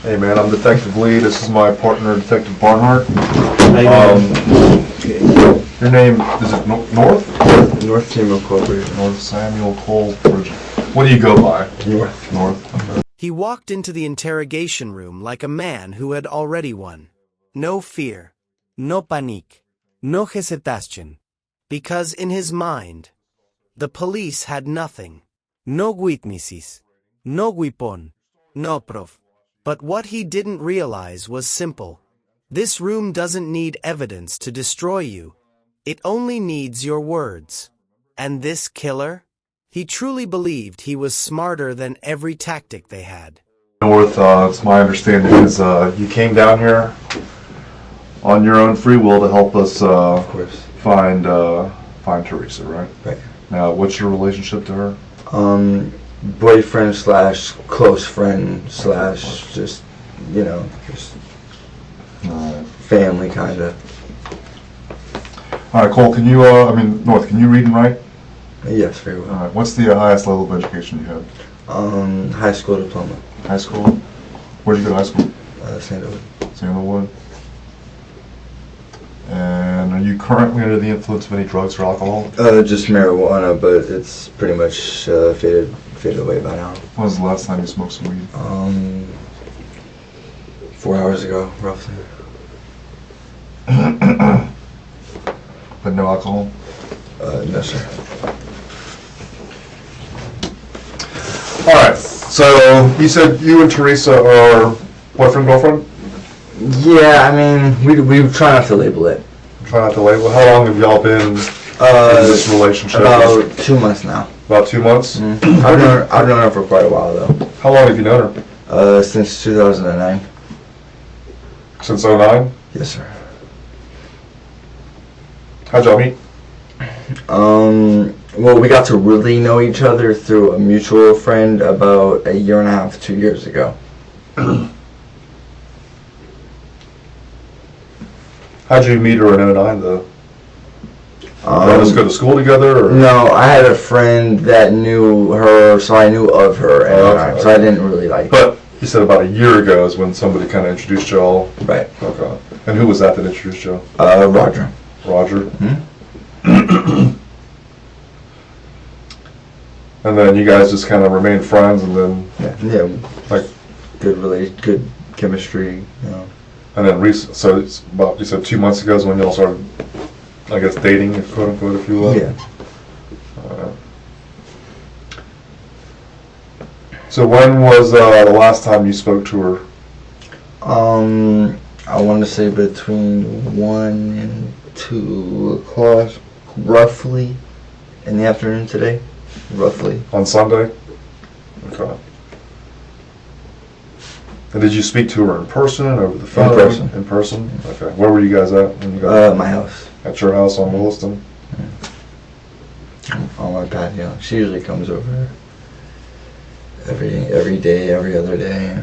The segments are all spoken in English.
Hey man, I'm Detective Lee. This is my partner, Detective Barnhart. Your name, is it North? North Samuel Corporation. North Samuel Cole Pridgen. What do you go by? North. He walked into the interrogation room like a man who had already won. No fear, no panique, no hesitation. Because in his mind, the police had nothing. No witnesses, no weapon, no proof. But what he didn't realize was simple. This room doesn't need evidence to destroy you. It only needs your words. And this killer? He truly believed he was smarter than every tactic they had. North, it's my understanding is you came down here on your own free will to help us Of course. find Teresa, right? Right. Now, what's your relationship to her? Boyfriend slash close friend slash just, just family kind of. All right, Cole, can you, North, can you read and write? Yes, very well. All right, what's the highest level of education you had? High school diploma. High school? Where'd you go to high school? Sandalwood. Sandalwood. And are you currently under the influence of any drugs or alcohol? Just marijuana, but it's pretty much faded away by now. When was the last time you smoked some weed? 4 hours ago, roughly. But no alcohol? No, sir. All right, so you said you and Teresa are boyfriend, girlfriend? Yeah, I mean, we try not to label it. Try not to label. How long have y'all been in this relationship? About 2 months now. About 2 months? Mm-hmm. I've known her for quite a while, though. How long have you known her? Since 2009. Since 2009? Yes, sir. How'd y'all meet? Well, we got to really know each other through a mutual friend about 1.5 years, 2 years ago. How'd you meet her in 2009, though? Did you just go to school together? Or? No, I had a friend that knew her, so I knew of her, and so I didn't really like. But you said about 1 year ago is when somebody kind of introduced y'all. Right. Okay. And who was that introduced y'all? Roger. Roger. Hmm? And then you guys just kind of remained friends, and then Yeah. like good chemistry. And then so it's about, you said 2 months ago is when y'all started, I guess, dating, quote unquote, if you will. Yeah. So when was the last time you spoke to her? I want to say between 1 and 2 o'clock, roughly, in the afternoon today, roughly. On Sunday? Okay. And did you speak to her in person, over the phone? In person. In person? Okay. Where were you guys at when you got My house. At your house on Williston? On my patio. She usually comes over every day, every other day.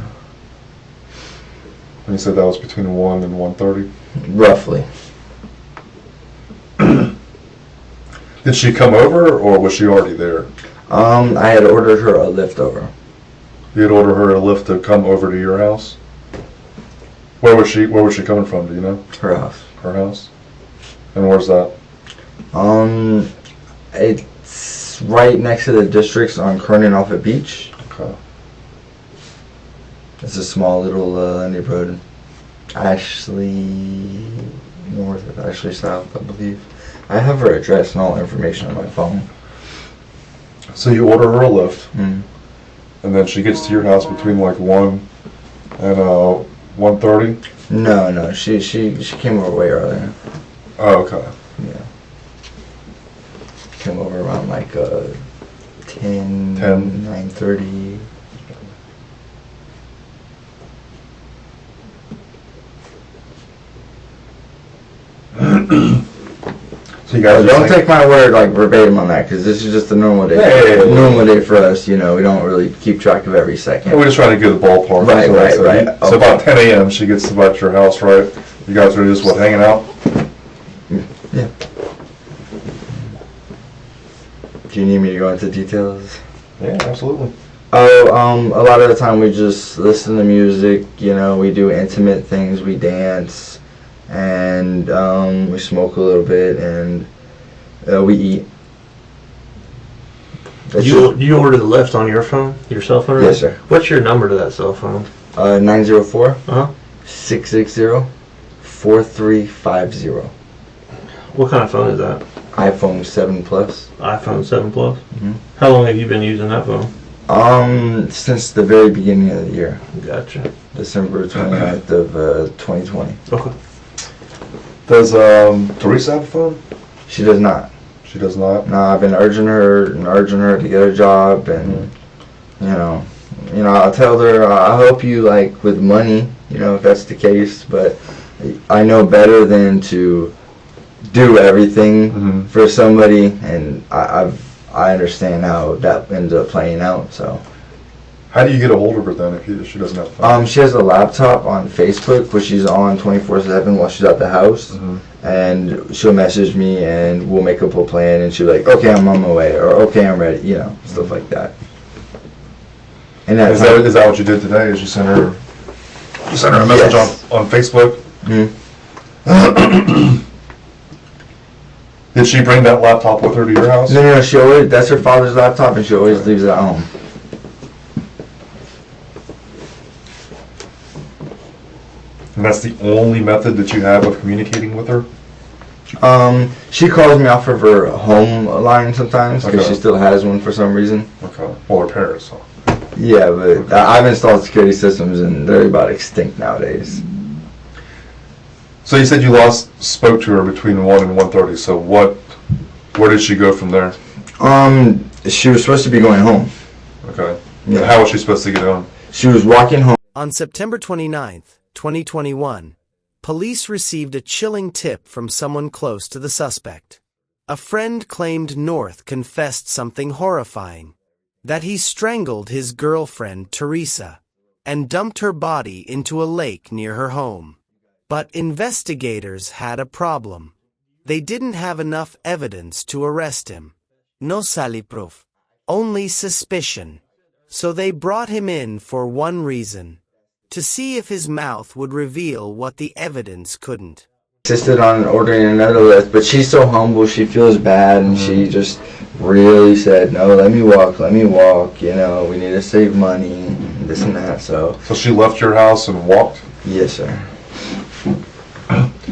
And you said that was between 1 and 1:30? Roughly. Did she come over, or was she already there? I had ordered her a lift over. You had ordered her a lift to come over to your house? Where was she coming from, do you know? Her house. Her house? And where's that? It's right next to the districts on Kernan off at Beach. Okay. It's a small little neighborhood. Ashley North of Ashley South, I believe. I have her address and all information on my phone. So you order her a lift, Mm. and then she gets to your house between like 1 and 1:30? No, she came over way earlier. Oh, okay. Yeah. Came over around like 10, 9:30. So you guys Don't take my word like verbatim on that, because this is just a normal day. Hey. Normal day for us, we don't really keep track of every second. We're just trying to get the ballpark. Right, That's what I right, said. right. So Okay. about 10 a.m. she gets about your house, right? You guys are just, hanging out? Yeah. Do you need me to go into details? Yeah, absolutely. Oh, a lot of the time we just listen to music, you know, we do intimate things, we dance, and we smoke a little bit, and we eat. You ordered the lift on your phone, your cell phone? Right? Yes, sir. What's your number to that cell phone? 904 Uh-huh. 660 4350. What kind of phone is that? iPhone 7 Plus. iPhone 7 Plus? Mhm. How long have you been using that phone? Since the very beginning of the year, Gotcha. December 29th of 2020. Okay. Does Teresa have a phone? She does not. She does not. No, I've been urging her to get a job, and you know, I'll tell her I'll help you like with money, you know, if that's the case. But I know better than to do everything for somebody, and I understand how that ends up playing out. So. How do you get a hold of her then if she doesn't have a phone? She has a laptop on Facebook, which she's on 24/7 while she's at the house, and she'll message me, and we'll make up a plan, and she'll be like, "Okay, I'm on my way," or "Okay, I'm ready," you know, stuff like that. And Is that what you did today? Is you sent her a message Yes. on Facebook? Mhm. Did she bring that laptop with her to your house? No, she always, that's her father's laptop, and she always leaves it at home. And that's the only method that you have of communicating with her? She calls me off of her home line sometimes, because Okay. she still has one for some reason. Okay. Well, her parents. So. Yeah, but I've installed security systems, and they're about extinct nowadays. So you said you spoke to her between 1 and 1:30. So where did she go from there? She was supposed to be going home. Okay. Yeah. And how was she supposed to get home? She was walking home. On September 29th, 2021, police received a chilling tip from someone close to the suspect. A friend claimed North confessed something horrifying, that he strangled his girlfriend, Teresa, and dumped her body into a lake near her home. But investigators had a problem. They didn't have enough evidence to arrest him. No sali proof, only suspicion. So they brought him in for one reason: to see if his mouth would reveal what the evidence couldn't. Insisted on ordering another lift, but she's so humble, she feels bad, and she just really said, "No, let me walk, you know, we need to save money, this and that." So So she left your house and walked? yes, sir.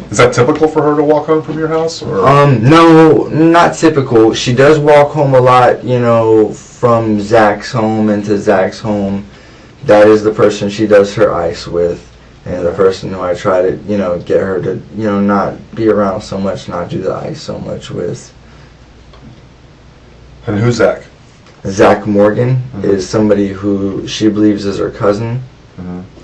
Is that typical for her to walk home from your house? Or? No, not typical. She does walk home a lot, you know, from Zach's home into Zach's home. That is the person she does her ice with, and the person who I try to, you know, get her to, you know, not be around so much, not do the ice so much with. And who's Zach? Zach Morgan is somebody who she believes is her cousin,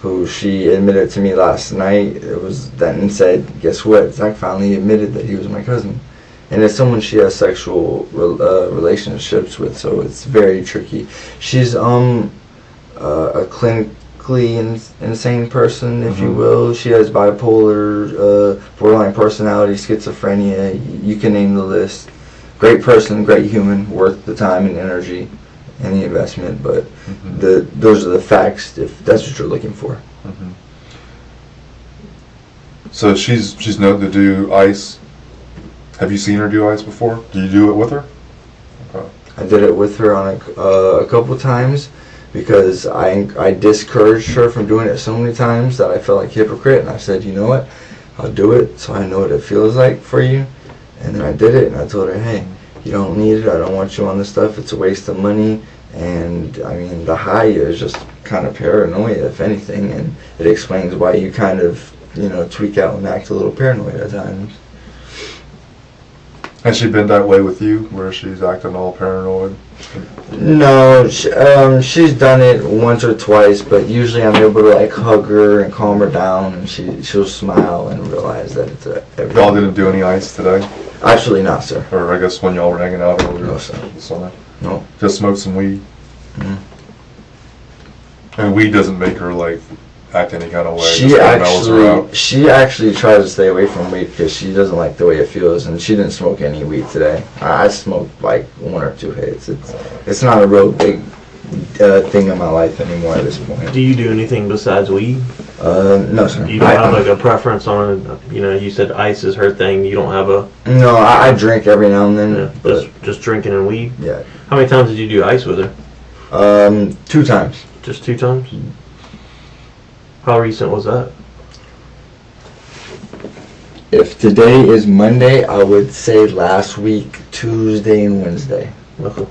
who she admitted to me last night. It was then said, "Guess what? Zach finally admitted that he was my cousin," and it's someone she has sexual relationships with. So it's very tricky. She's a clinically insane person, if you will. She has bipolar, borderline personality, schizophrenia. You can name the list. Great person, great human, worth the time and energy and the investment, but those are the facts if that's what you're looking for. So she's known to do ice. Have you seen her do ice before? Do you do it with her? Okay. I did it with her on a couple times because I discouraged her from doing it so many times that I felt like a hypocrite, and I said, "You know what, I'll do it so I know what it feels like for you." And then I did it, and I told her, "Hey, you don't need it. I don't want you on this stuff. It's a waste of money." And I mean, the high is just kind of paranoia, if anything, and it explains why you kind of, you know, tweak out and act a little paranoid at times. Has she been that way with you, where she's acting all paranoid? No, she's done it once or twice, but usually I'm able to like hug her and calm her down, and she'll smile and realize that it's everything. Y'all didn't do any ice today? Actually not, sir. Or I guess when y'all were hanging out earlier No, sir. this summer? No. Just smoked some weed? Mm. And weed doesn't make her like act any kind of way? Just kinda mellows her out? She actually tries to stay away from weed because she doesn't like the way it feels, and she didn't smoke any weed today. I smoked like 1 or 2 hits. It's not a real big thing in my life anymore at this point. Do you do anything besides weed? No, sir. You don't have like a preference on, you said ice is her thing. You don't have a... No, I drink every now and then. Yeah, but just drinking and weed? yeah. How many times did you do ice with her? 2 times. Just 2 times? How recent was that? If today is Monday, I would say last week, Tuesday and Wednesday. Okay.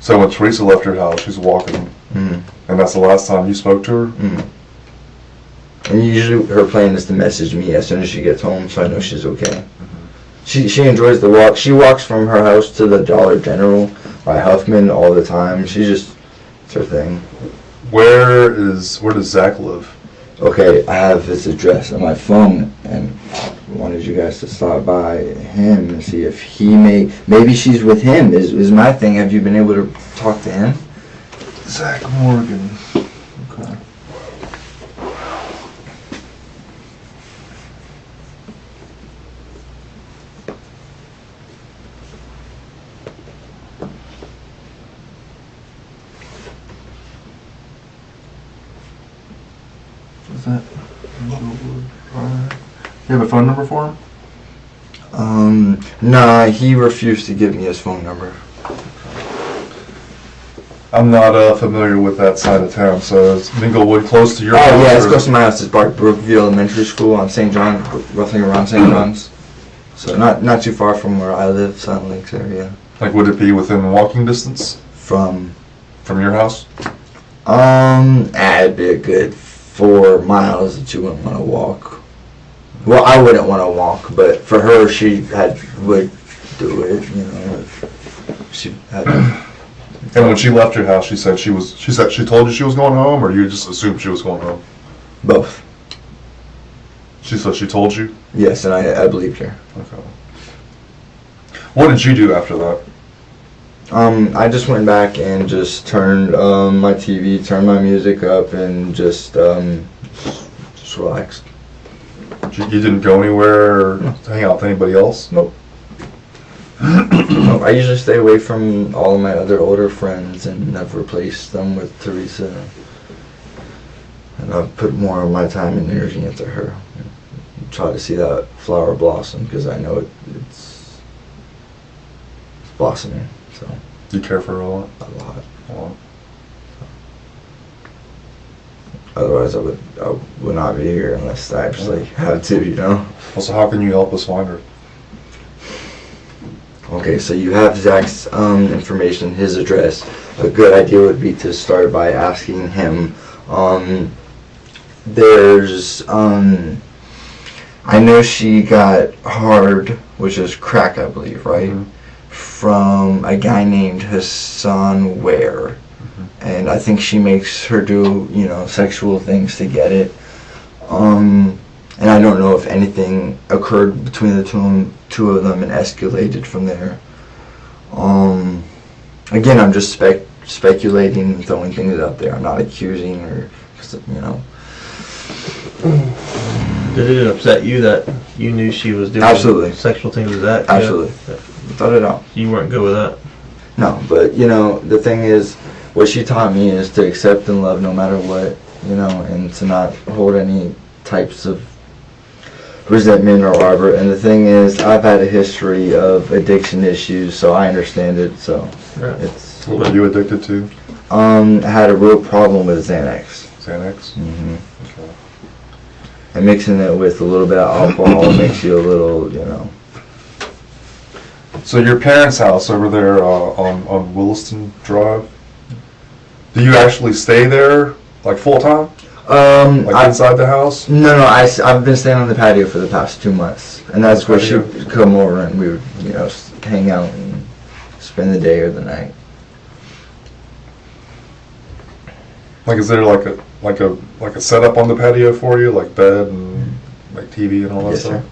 So when Teresa left your house, she's walking, Mm. and that's the last time you spoke to her? Mm. And usually her plan is to message me as soon as she gets home, so I know she's okay. She enjoys the walk. She walks from her house to the Dollar General by Huffman all the time. It's her thing. Where does Zach live? Okay, I have his address on my phone, and I wanted you guys to stop by him and see if maybe she's with him is my thing. Have you been able to talk to him? Zach Morgan. Okay. Is that you have a phone number for him? Nah, he refused to give me his phone number. I'm not familiar with that side of town, so is Minglewood close to your house? Oh yeah, it's or- close to my house. It's Brookview Elementary School on St. John, roughly around St. John's. So not too far from where I live, Silent Lakes area. Like, would it be within walking distance From your house? it'd be a good 4 miles that you wouldn't want to walk. Well, I wouldn't want to walk, but for her, she would do it. If she had. And when she left your house, she said she told you she was going home, or you just assumed she was going home? Both. She said she told you? Yes, and I believed her. Okay. What did you do after that? I just went back and just turned my TV, turned my music up, and just relaxed. You didn't go anywhere or hang out with anybody else? Nope. I usually stay away from all of my other older friends and I've replaced them with Teresa. And I've put more of my time and energy into her. Try to see that flower blossom because I know it's blossoming. So Do you care for her a lot? a lot. A lot. Otherwise, I would not be here unless I actually had to. Well, so how can you help us find her? Okay, so you have Zach's information, his address. A good idea would be to start by asking him. There's, I know she got hard, which is crack, I believe, right? Mhm. From a guy named Hassan Ware. And I think she makes her do, sexual things to get it. And I don't know if anything occurred between the two of them and escalated from there. Again, I'm just speculating and throwing things out there. I'm not accusing or, Did it upset you that you knew she was doing Absolutely. sexual things with that? Absolutely. Yeah. Without a doubt. You weren't good with that? No, but, the thing is, what she taught me is to accept and love no matter what, and to not hold any types of resentment or arbor. And the thing is, I've had a history of addiction issues, so I understand it. So Right. it's. What were you addicted to? I had a real problem with Xanax. Xanax? Mm-hmm. Okay. And mixing it with a little bit of alcohol makes you a little, So your parents' house over there on Williston Drive, do you actually stay there, like, full-time? Like, inside the house? No, I've been staying on the patio for the past 2 months, and that's where she would come over and we would, hang out and spend the day or the night. Like, is there like a setup on the patio for you, like bed and like TV and all that Yes, stuff? sir.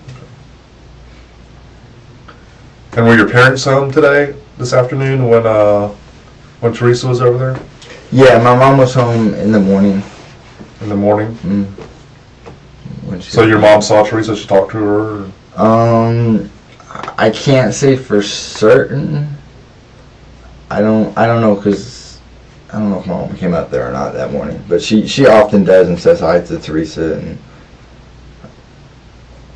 And were your parents home today, this afternoon, when Teresa was over there Yeah, my mom was home in the morning. in the morning? When she So your mom saw Teresa, she talked to her? I can't say for certain. I don't know, because I don't know if Mom came out there or not that morning. But she often does and says hi to Teresa, and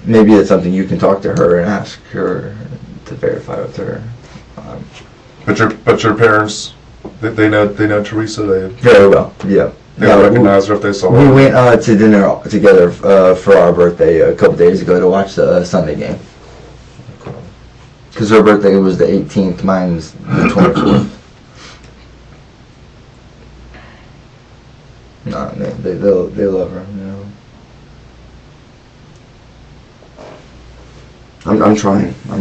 maybe it's something you can talk to her and ask her to verify with her. But your parents, they know Teresa. They Very well, yeah. they recognize her if they saw her. We went to dinner together for our birthday a couple days ago to watch the Sunday game. Because her birthday was the 18th, mine's the 24th. No, they love her, you know. I'm trying. I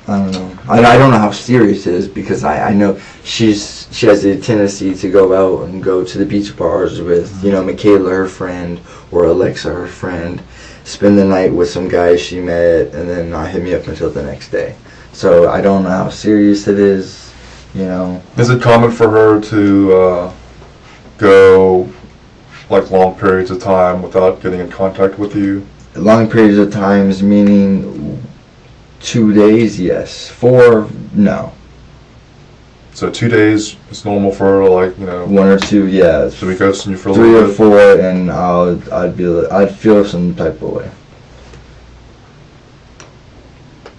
don't know. I don't know how serious it is, because I know she has a tendency to go out and go to the beach bars with, you know, Michaela, her friend, or Alexa, her friend, spend the night with some guys she met, and then not hit me up until the next day. So I don't know how serious it is, you know. Is it common for her to go like long periods of time without getting in contact with you? Long periods of times, meaning 2 days, yes. 4, no. So 2 days is normal for her, like, you know. 1 or 2, yeah. So we ghosting you for a 3 little or bit. 4, and I'd feel some type of way.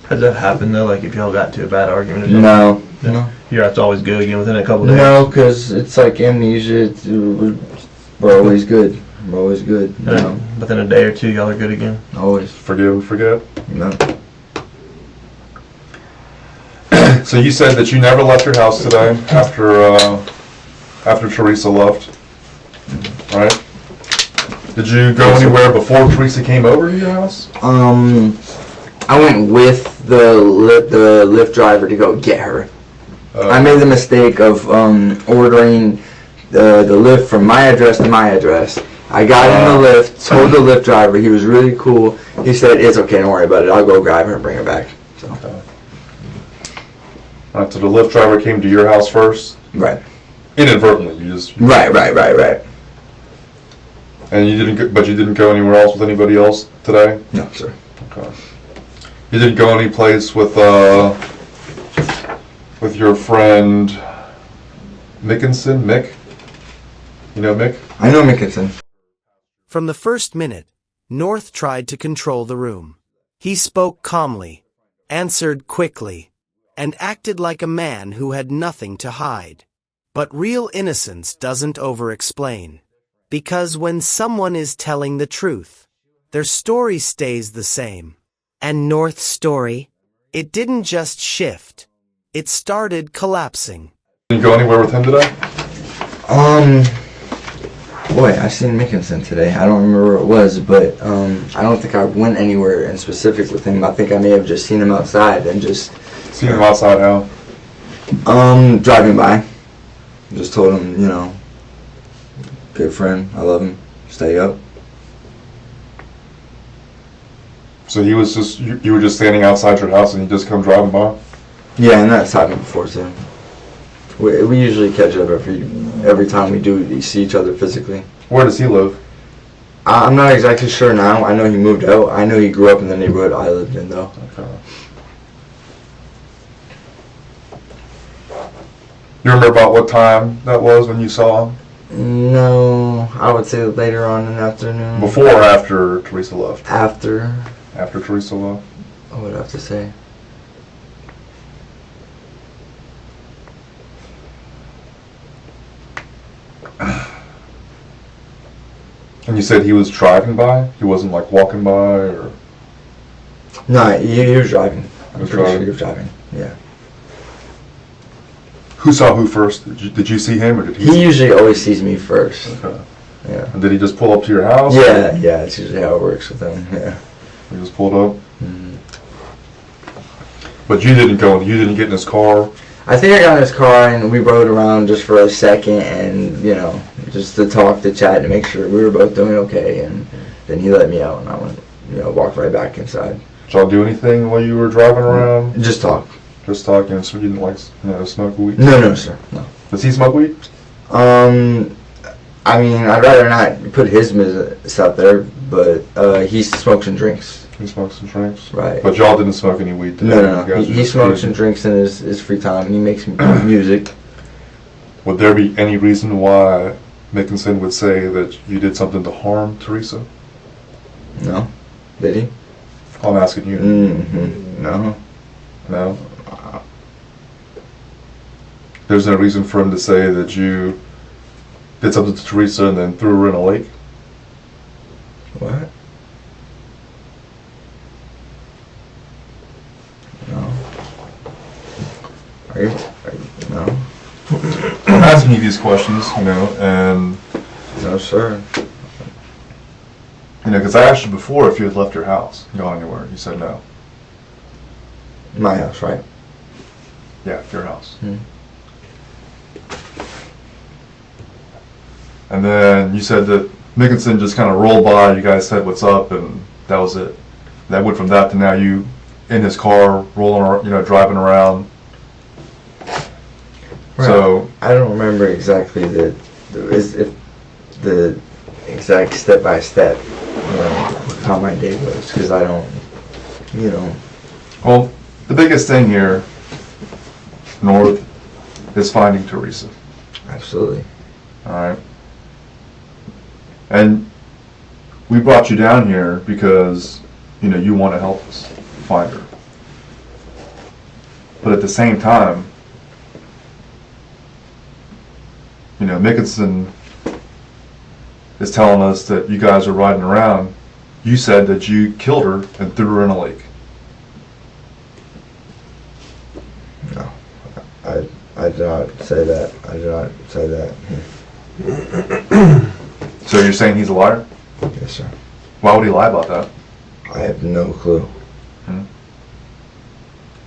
Has that happened though? Like if y'all got to a bad argument or something? No. No. No. You're have to always go again within a couple days? No, because it's like amnesia. We're always good. We're always good. And then within a day or two, y'all are good again? Always. Forgive, forget. No. So you said that you never left your house today after Teresa left, right? Did you go anywhere before Teresa came over to your house? I went with the Lyft driver to go get her. I made the mistake of ordering the Lyft from my address to my address. I got in the Lyft, told the Lyft driver, he was really cool. He said, "It's okay, don't worry about it. I'll go grab her and bring her back." So. Okay. Alright, so the Lyft driver came to your house first? Right. Inadvertently, you just... Right. And you didn't go anywhere else with anybody else today? No, sir. Okay. You didn't go any place with your friend Mickinson? Mick? You know Mick? I know Mickinson. From the first minute, North tried to control the room. He spoke calmly, answered quickly, and acted like a man who had nothing to hide. But real innocence doesn't over-explain. Because when someone is telling the truth, their story stays the same. And North's story? It didn't just shift. It started collapsing. Didn't go anywhere with him today? Boy, I seen Mickinson today. I don't remember where it was, but I don't think I went anywhere in specific with him. I think I may have just seen him outside and just... Seen him outside how? Driving by. Just told him, you know, good friend, I love him, stay up. So he was just, you were just standing outside your house and he just come driving by? Yeah, and that's happened before too. We usually catch up every time we do see each other physically. Where does he live? I'm not exactly sure now. I know he moved out. I know he grew up in the neighborhood I lived in though. Okay. You remember about what time that was when you saw him? No, I would say later on in the afternoon. Before or after Teresa left? After. After Teresa left? I would have to say. And you said he was driving by? He wasn't like walking by or? No, he was driving. I'm Was pretty sure driving. he was driving. Yeah. Who saw who first? Did you see him or did he? He usually always sees me first. Okay. Yeah. And did he just pull up to your house? Yeah, that's usually how it works with him. Yeah. He just pulled up? Mm-hmm. But you didn't go, you didn't get in his car? I think I got in his car and we rode around just for a second and, you know, just to talk, to chat, to make sure we were both doing okay. And then he let me out and I went, you know, walked right back inside. Did y'all do anything while you were driving around? Just talk. Just talking, so you didn't like, you know, smoke weed? No, sir. No. Does he smoke weed? I mean, I'd rather not put his business out there, but he smokes and drinks. He smokes and drinks? Right. But y'all didn't smoke any weed today? No, You no, guys no. were He just smokes cruising? and drinks in his free time, and he makes music. Would there be any reason why Mickinson would say that you did something to harm Teresa? No. Did he? I'm asking you. Mm-hmm. No. No? There's no reason for him to say that you did something to Teresa and then threw her in a lake? What? No. Are you no? I'm asking you these questions, you know, and, No, sir. you know, because I asked you before if you had left your house, gone anywhere. You said no. My house, right? Yeah, your house. Hmm. And then you said that Mickinson just kind of rolled by, you guys said what's up, and that was it. That went from that to now you in his car, rolling, you know, driving around. Right. So, I don't remember exactly the exact step by step, you know, how my day was, because I don't, you know. well, the biggest thing here, North, is finding Teresa. Absolutely. All right. And we brought you down here because, you know, you want to help us find her. But at the same time, you know, Mickinson is telling us that you guys are riding around. You said that you killed her and threw her in a lake. No, I did not say that. I did not say that. So you're saying he's a liar? Yes, sir. Why would he lie about that? I have no clue.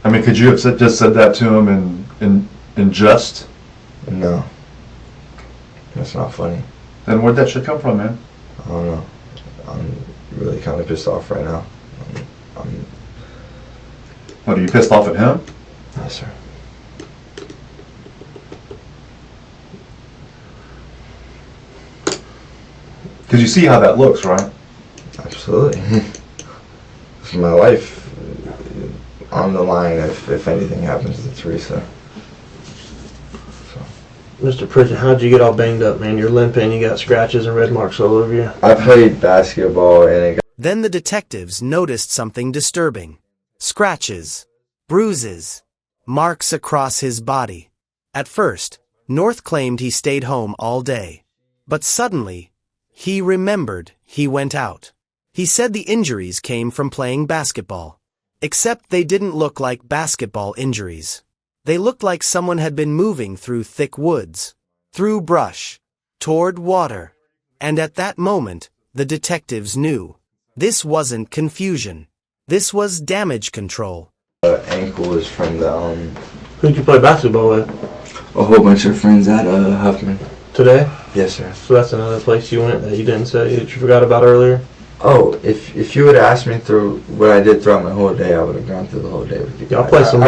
I mean, could you have just said that to him in jest? No. That's not funny. Then where'd that shit come from, man? I don't know. I'm really kind of pissed off right now. What, are you pissed off at him? Yes, sir. Because you see how that looks, right? Absolutely. This is my life on the line if anything happens to Teresa. Mr. Pridgen, how'd you get all banged up, man? You're limping, you got scratches and red marks all over you. I played basketball and it Then the detectives noticed something disturbing. Scratches, bruises, marks across his body. At first, North claimed he stayed home all day. But suddenly, he remembered he went out. He said the injuries came from playing basketball. Except they didn't look like basketball injuries. They looked like someone had been moving through thick woods, through brush, toward water. And at that moment, the detectives knew. This wasn't confusion. This was damage control. ankle is from the Who'd you play basketball with? a whole bunch of friends at Huffman. Today? Yes, sir. So that's another place you went that you didn't say, that you forgot about earlier? Oh, if you would have asked me through what I did throughout my whole day, I would have gone through the whole day with you. Y'all play some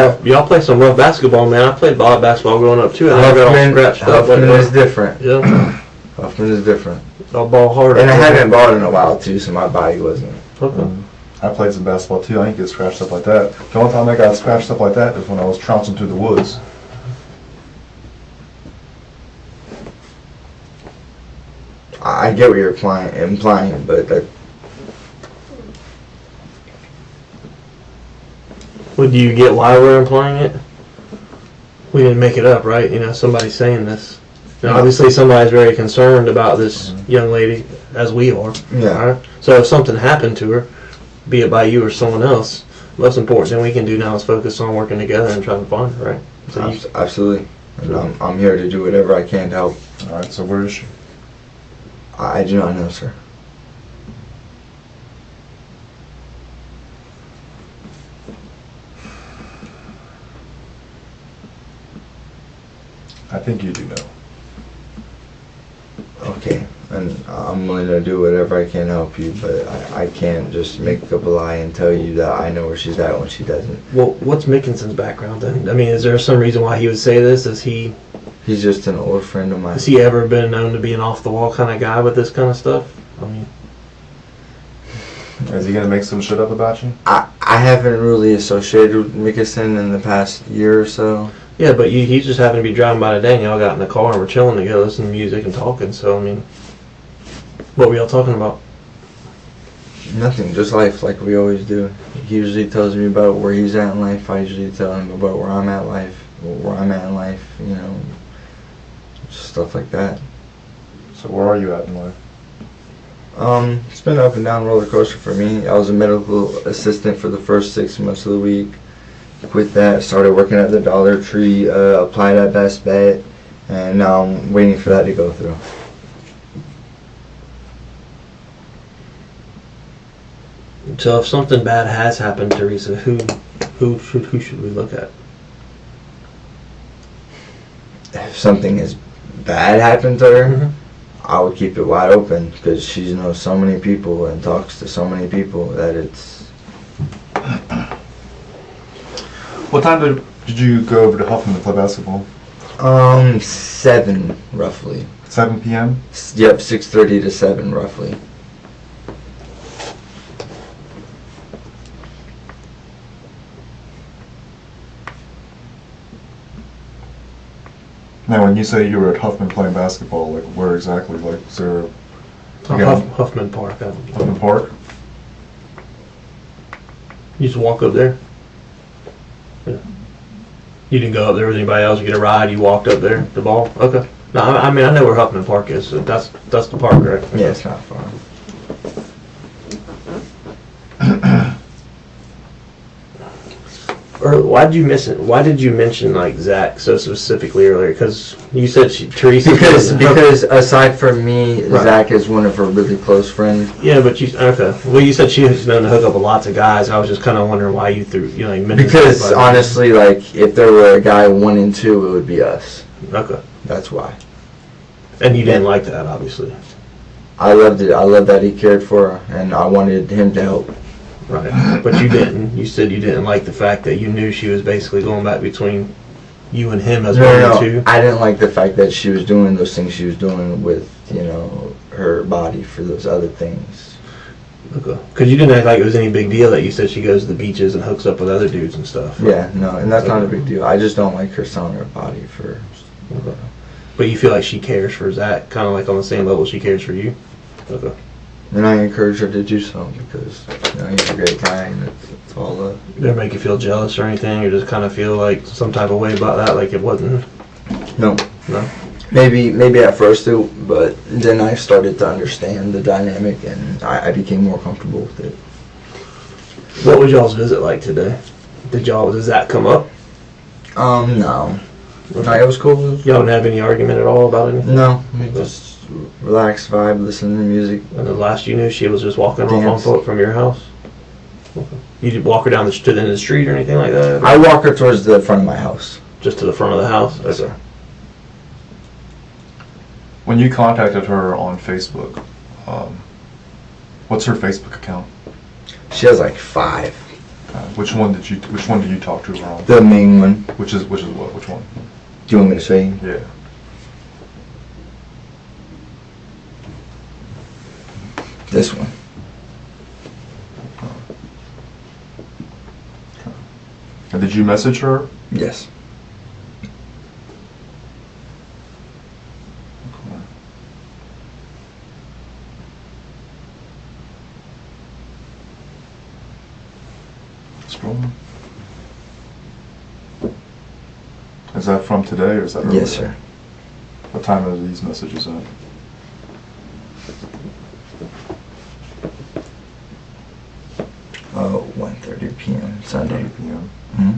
rough basketball, man. I played basketball growing up too. And I got all scratched up. Huffman is different. Yeah. Huffman is different. I'll ball harder. And I haven't balled in a while too, so my body wasn't. Okay. I played some basketball too. I didn't get scratched up like that. The only time I got scratched up like that was when I was trouncing through the woods. I get what you're implying, but that, Would you get why we're implying it? We didn't make it up, right? You know, somebody's saying this. Now, obviously, somebody's very concerned about this young lady, as we are. yeah. Right? So if something happened to her, be it by you or someone else, the most important thing we can do now is focus on working together and trying to find her, right? So you, Absolutely. And I'm here to do whatever I can to help. All right, so where is she? I do not know, sir. I think you do know. Okay, and I'm willing to do whatever I can to help you, but I can't just make up a lie and tell you that I know where she's at when she doesn't. well, what's Mickinson's background then? I mean, is there some reason why he would say this? He's just an old friend of mine. Has he ever been known to be an off-the-wall kind of guy with this kind of stuff? I mean, Is he gonna make some shit up about you? I haven't really associated with Mickelson in the past year or so. Yeah, but he just happened to be driving by today, and y'all got in the car and we're chilling together, listening to music and talking. So I mean, what were y'all talking about? Nothing, just life, like we always do. He usually tells me about where he's at in life. I usually tell him about where I'm at in life. You know, just stuff like that. So where are you at in life? It's been an up and down roller coaster for me. I was a medical assistant for the first 6 months of the week. Quit that, started working at the Dollar Tree, applied at Best Bet, and now I'm waiting for that to go through. So if something bad has happened, Teresa, who should we look at? If something is bad happened to her, Mhm. I would keep it wide open because she knows so many people and talks to so many people that it's... What time did you go over to Huffman to play basketball? 7 roughly. 7 p.m.? Yep, 6:30 to 7 roughly. Now, when you say you were at Huffman playing basketball, like where exactly? Like, is there Huffman Park. Huffman Park? You just walk up there. Yeah. You didn't go up there with anybody else. You get a ride. You walked up there. The ball. Okay. No, I mean I know where Huffman Park is. So that's the park, right? Yeah, it's not far. Or why did you mention like Zach so specifically earlier? Because you said Teresa. Because aside from me, Right. Zach is one of her really close friends. Yeah, but okay. Well, you said she was known to hook up with lots of guys. I was just kind of wondering why you mentioned Because Zach, but- honestly, like if there were a guy 1 and 2, it would be us. Okay. That's why. And you didn't like that, obviously. I loved it. I loved that he cared for her, and I wanted him to help. Right. But you didn't. You said you didn't like the fact that you knew she was basically going back between you and him as one and two. I didn't like the fact that she was doing those things she was doing with, her body for those other things. Okay. Because you didn't act like it was any big deal that you said she goes to the beaches and hooks up with other dudes and stuff. Right? Yeah, no, and that's not a big deal. I just don't like her selling her body for... Okay. But you feel like she cares for Zach, kind of like on the same level she cares for you? Okay. And I encourage her to do so because, he's a great guy and it's all up. Did it make you feel jealous or anything, or just kind of feel like some type of way about that, like it wasn't? No. No? Maybe at first too, but then I started to understand the dynamic and I became more comfortable with it. What was y'all's visit like today? Does that come up? No. No, it was cool. Y'all didn't have any argument at all about anything? No, we just relax, vibe, listen to music. And the last you knew, she was just walking off on Dance. foot from your house? Okay. You didn't walk her down to the end of the street or anything like that? I walk her towards the front of my house. Just to the front of the house? Okay. When you contacted her on Facebook, what's her Facebook account? She has like 5. Which one did you talk to her on? The main one. Which is what? Which one? Do you want me to show you? Yeah. This one. And did you message her? Yes. Scroll. Is that from today or is that earlier? Yes, sir. What time are these messages at? Oh, 1:30 p.m. Sunday. 1:30 p.m. Hmm?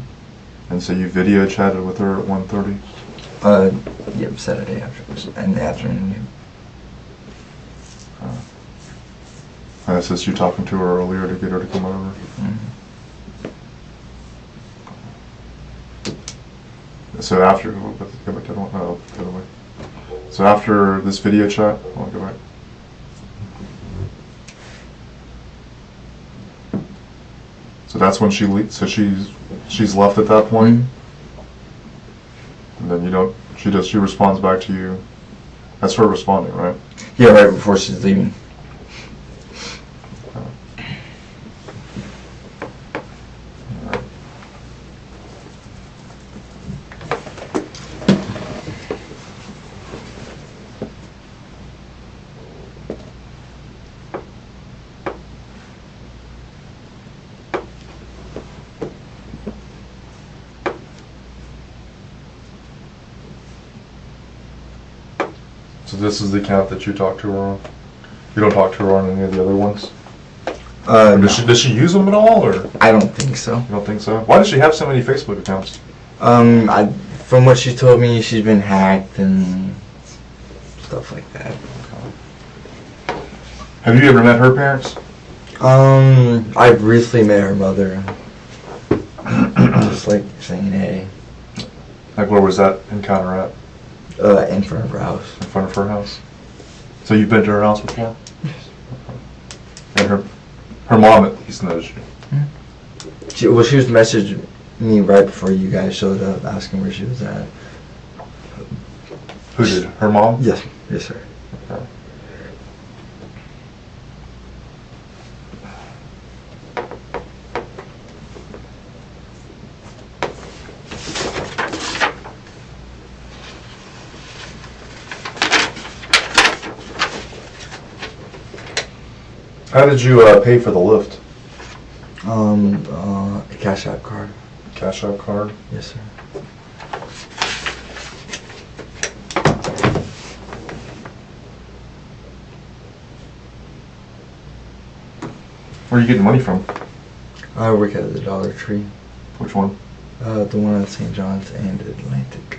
And so you video chatted with her at 1:30? Yep, Saturday after, in the afternoon. And it says you're talking to her earlier to get her to come over? Mhm. So after, go back to the one, no, the other way. So after this video chat, I'll go back. So that's when so she's left at that point? And then she responds back to you. That's her responding, right? Yeah, right before she's leaving. So this is the account that you talk to her on? You don't talk to her on any of the other ones? No, Does she use them at all, or? I don't think so. You don't think so? Why does she have so many Facebook accounts? From what she told me, she's been hacked and stuff like that. Have you ever met her parents? I briefly met her mother. Just like saying hey. Like, where was that encounter at? In front of her house. In front of her house? So you've been to her house before? Yes. And her mom at least knows you? She was messaging me right before you guys showed up, asking where she was at. Who did? Her mom? Yes, sir. Okay. How did you pay for the lift? A Cash App card. Cash App card? Yes, sir. Where are you getting money from? I work at the Dollar Tree. Which one? The one at St. John's and Atlantic.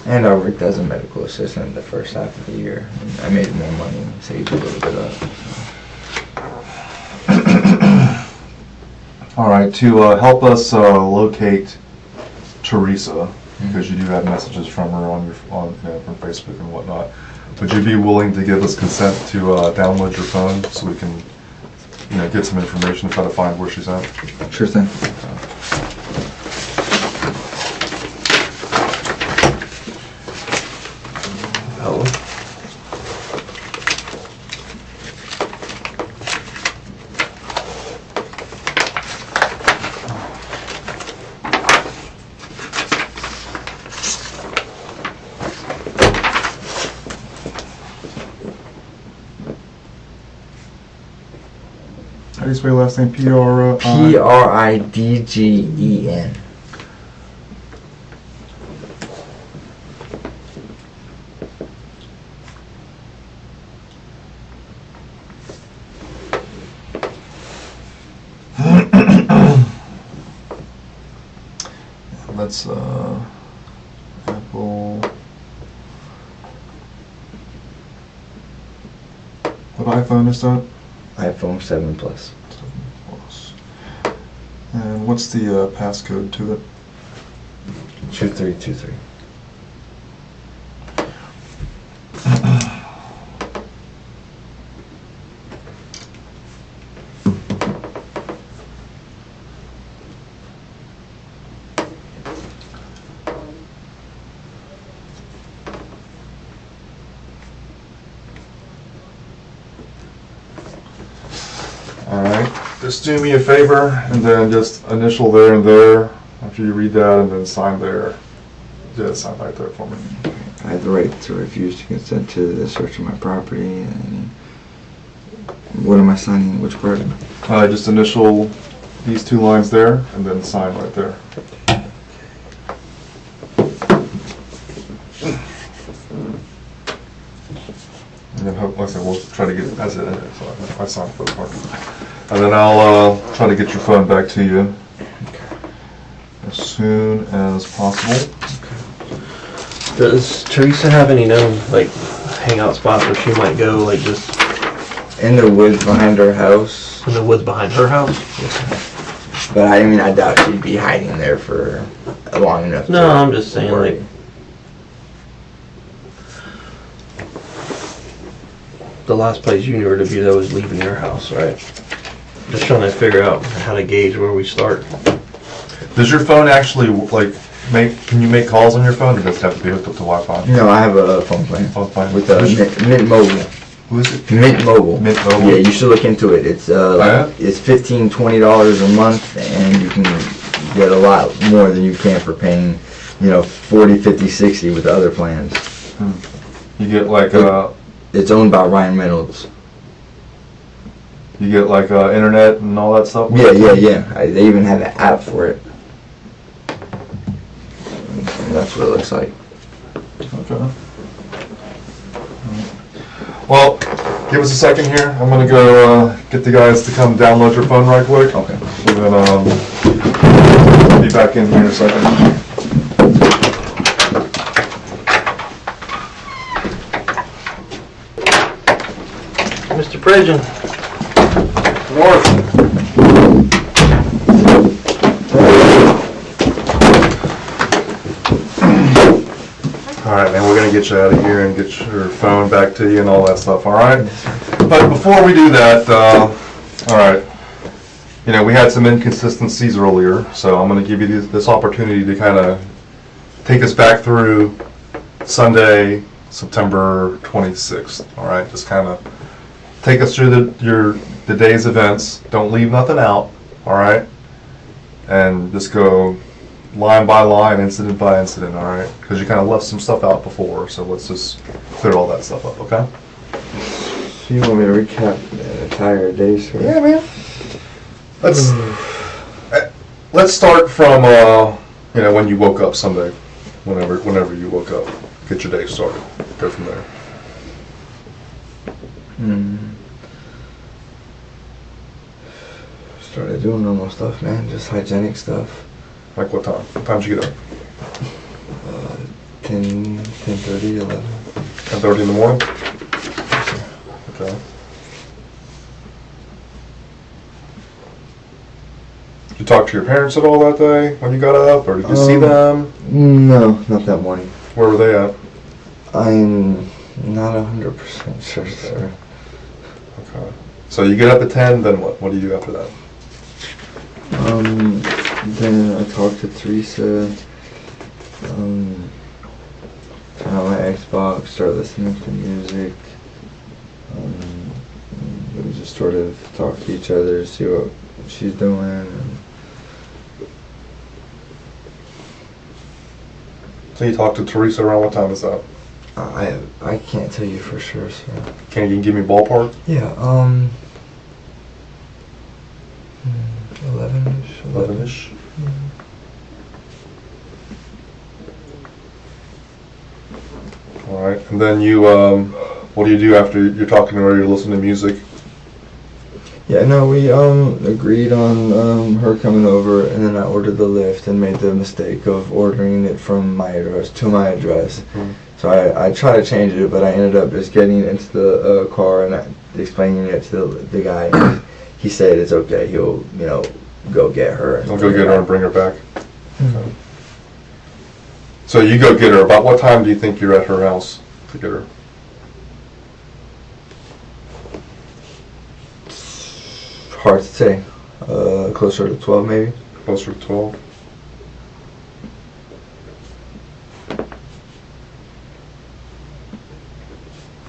And I worked as a medical assistant the first half of the year. I made more money and saved a little bit up. All right, to help us locate Teresa, because you do have messages from her on from Facebook and whatnot, would you be willing to give us consent to download your phone so we can, get some information to try to find where she's at? Sure thing. Oh. How do you spell your last name? Pridgen. That's Apple. What iPhone is that? iPhone 7 Plus. 7 Plus. And what's the passcode to it? 2323. Alright, just do me a favor and then just initial there and there after you read that, and then sign there. Yeah, sign right there for me. I have the right to refuse to consent to the search of my property. And what am I signing? Which part? Just initial these two lines there and then sign right there. And then like I said, we'll try to get as it is. So I signed for the part. And then I'll try to get your phone back to you as soon as possible. Does Teresa have any known hangout spots where she might go, just In the woods behind our house. in the woods behind her house? But I doubt she'd be hiding there for long enough. No, I'm just saying worry. The last place you knew her to be though was leaving your house, right? Just trying to figure out how to gauge where we start. Does your phone actually can you make calls on your phone, or does it have to be hooked up to Wi-Fi? No, I have a phone plan. Phone plan. With Mint Mobile. Who is it? Mint Mobile. Mint Mobile? Yeah, you should look into it. It's yeah? it's $15-$20 a month, and you can get a lot more than you can for paying, 40, 50, 60 with the other plans. You get It's owned by Ryan Reynolds. you get internet and all that stuff? Yeah. They even have an app for it. that's what it looks like. Okay. Well, give us a second here. I'm gonna go get the guys to come download your phone right quick. Okay. And then be back in here in a second. Mr. Pridgen. North. Alright, man, we're gonna get you out of here and get your phone back to you and all that stuff, alright? But before we do that, alright, you know, we had some inconsistencies earlier, so I'm gonna give you this opportunity to kind of take us back through Sunday, September 26th, alright? Just kind of take us through the day's events. Don't leave nothing out, alright? And just go line by line, incident by incident, alright? Because you kind of left some stuff out before, so let's just clear all that stuff up, okay? So you want me to recap the entire day, sir? Yeah, man. Let's start from you know, when you woke up Sunday, whenever you woke up. Get your day started. Go from there. Started doing normal stuff, man. Just hygienic stuff. Like what time? What time did you get up? 10:30, 11. 10:30 in the morning? Okay. Did you talk to your parents at all that day when you got up, or did you see them? No, not that morning. Where were they at? I'm not 100% sure, sir. Okay. So you get up at 10, then what? What do you do after that? Then I talked to Teresa, turn on my Xbox, start listening to music. We just sort of talk to each other, see what she's doing. And So you talked to Teresa around what time is that? I can't tell you for sure, sir. Can you give me a ballpark? Yeah, 11-ish. 11-ish? Alright, and then you, what do you do after you're talking to her, you're listening to music? Yeah, no, we agreed on her coming over, and then I ordered the lift and made the mistake of ordering it from my address to my address. Mm-hmm. So I tried to change it, but I ended up just getting into the car and explaining it to the guy. And he said it's okay. He'll, you know, go get her. I'll go get her and bring her back. Mm-hmm. Okay. So you go get her. About what time do you think you're at her house to get her? Hard to say. Closer to 12, maybe. Closer to 12?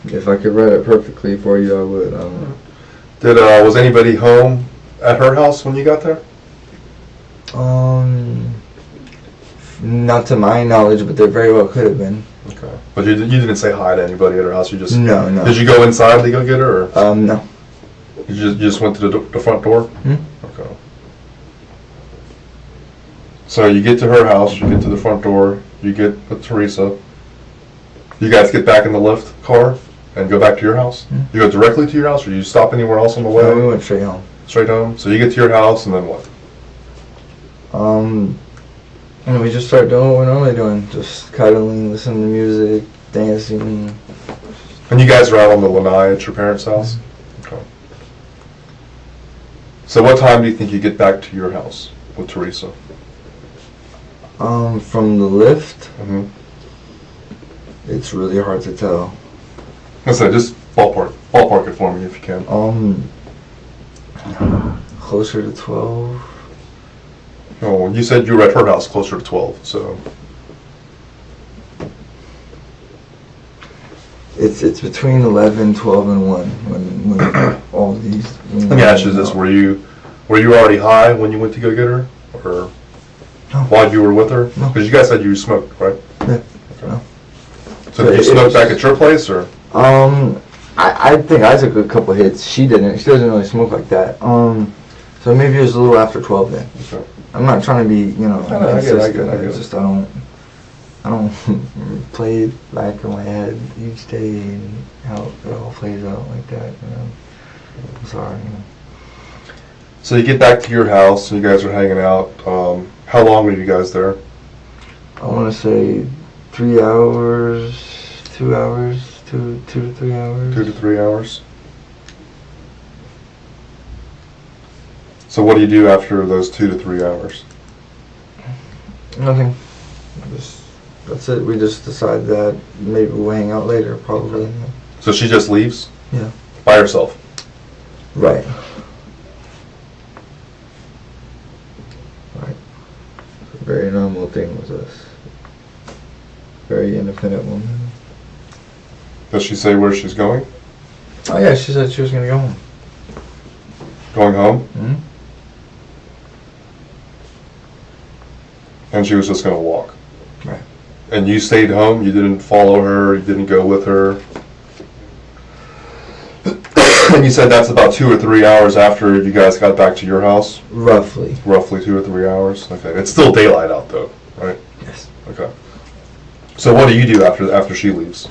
If I could write it perfectly for you, I would. Was anybody home at her house when you got there? Not to my knowledge, but there very well could have been. Okay. But you didn't say hi to anybody at her house? You just... No. Did you go inside to go get her, or...? No. You just went to the front door? Okay. So you get to her house, you get to the front door, you get with Teresa. You guys get back in the lift car and go back to your house? You go directly to your house, or you stop anywhere else on the way? No, we went straight home. Straight home? So you get to your house, and then what? And we just start doing what we're normally doing. Just cuddling, listening to music, dancing. And you guys are out on the lanai at your parents' house? Okay. So what time do you think you get back to your house with Teresa? From the lift, Mm-hmm. it's really hard to tell. I said, just ballpark it for me if you can. Closer to 12. Oh, you said you were at her house closer to 12, so... It's between 11, 12, and 1 when all these... Let me ask you this, were you already high when you went to go get her? Or No. while you were with her? No. Because you guys said you smoked, right? Yeah. Okay. No. So did you smoke back at your place, or? I think I took a couple hits. She didn't. She doesn't really smoke like that. So maybe it was a little after 12 then. Okay. I'm not trying to be, you know, I get it. It's just I don't... I don't play it back in my head each day and how it all plays out like that. I'm sorry. So you get back to your house, and you guys are hanging out. How long were you guys there? I want to say 3 hours, 2 hours, 2 to 3 hours. 2 to 3 hours. So what do you do after those 2 to 3 hours? Nothing. That's it. We just decide that maybe we'll hang out later, probably. Okay. So she just leaves? Yeah. By herself? Right. Right. It's a very normal thing with us. Very independent woman. Does she say where she's going? Oh yeah, she said she was gonna go home. Going home? Mm-hmm. And she was just going to walk? Right. And you stayed home? You didn't follow her? You didn't go with her? And you said that's about 2 or 3 hours after you guys got back to your house? Roughly. Roughly 2 or 3 hours? Okay. It's still daylight out though, right? Yes. Okay. So what do you do after she leaves?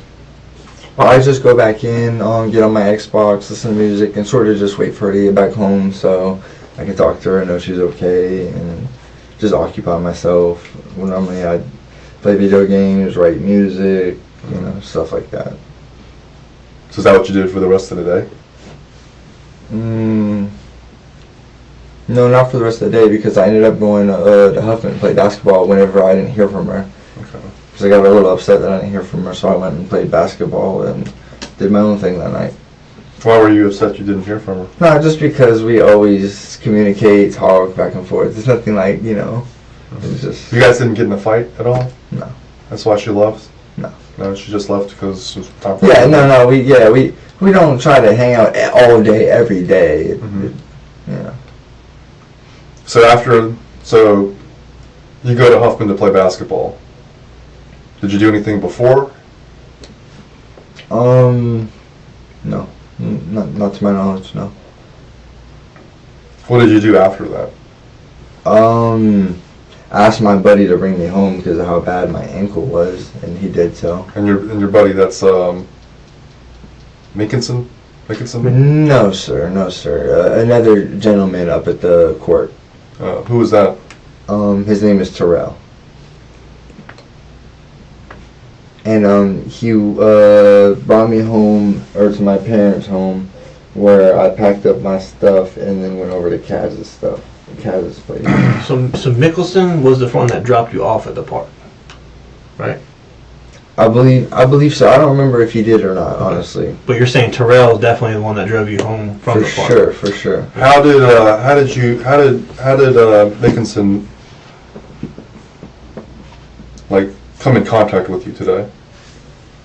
Well, I just go back in, get on my Xbox, listen to music, and sort of just wait for her to get back home so I can talk to her and know she's okay, and just occupy myself. Well, normally I'd play video games, write music, stuff like that. So is that what you did for the rest of the day? No, not for the rest of the day, because I ended up going to Huffman to play basketball whenever I didn't hear from her. Okay. Because I got a little upset that I didn't hear from her, so I went and played basketball and did my own thing that night. Why were you upset you didn't hear from her? No, just because we always communicate, talk back and forth. It's nothing like, it's just... You guys didn't get in a fight at all? No. That's why she left? No. No, she just left because it was time for Yeah, no, we don't try to hang out all day, every day. So you go to Huffman to play basketball. Did you do anything before? No. Not to my knowledge, no. What did you do after that? I asked my buddy to bring me home because of how bad my ankle was, and he did so. And your buddy, that's Mickinson? No, sir. Another gentleman up at the court. Who was that? His name is Terrell. And he brought me home, or to my parents' home, where I packed up my stuff and then went over to Kaz's place. So Mickelson was the one that dropped you off at the park, right? I believe so. I don't remember if he did or not, honestly. But you're saying Terrell is definitely the one that drove you home from the park. For sure. How did Mickinson come in contact with you today?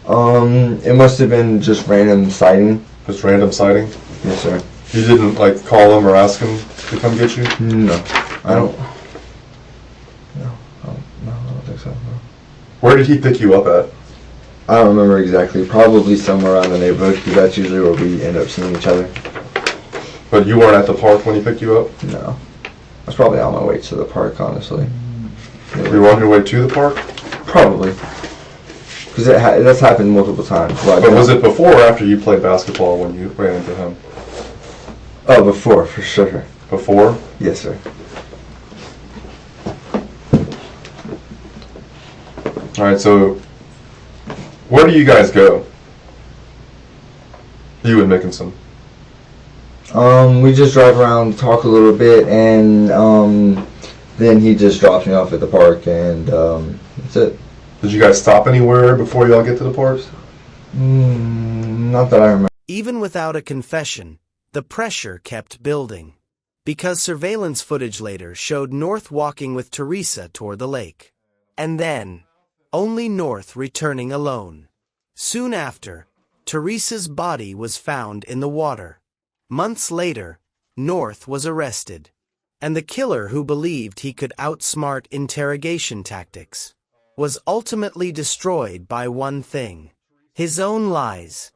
It must have been just random sighting. Just random sighting? Yes, sir. You didn't call him or ask him to come get you? No, I don't. No, I don't think so. No. Where did he pick you up at? I don't remember exactly. Probably somewhere around the neighborhood, because that's usually where we end up seeing each other. But you weren't at the park when he picked you up? No. I was probably on my way to the park, honestly. You were on your way to the park? Probably. Because that's happened multiple times. But was it before or after you played basketball when you ran into him? Oh, before, for sure. Before? Yes, sir. Alright, so where do you guys go? You and Mickinson. We just drive around, talk a little bit, and then he just drops me off at the park, and that's it. Did you guys stop anywhere before y'all get to the park? Not that I remember. Even without a confession, the pressure kept building, because surveillance footage later showed North walking with Teresa toward the lake. And then, only North returning alone. Soon after, Teresa's body was found in the water. Months later, North was arrested, and the killer who believed he could outsmart interrogation tactics was ultimately destroyed by one thing: his own lies.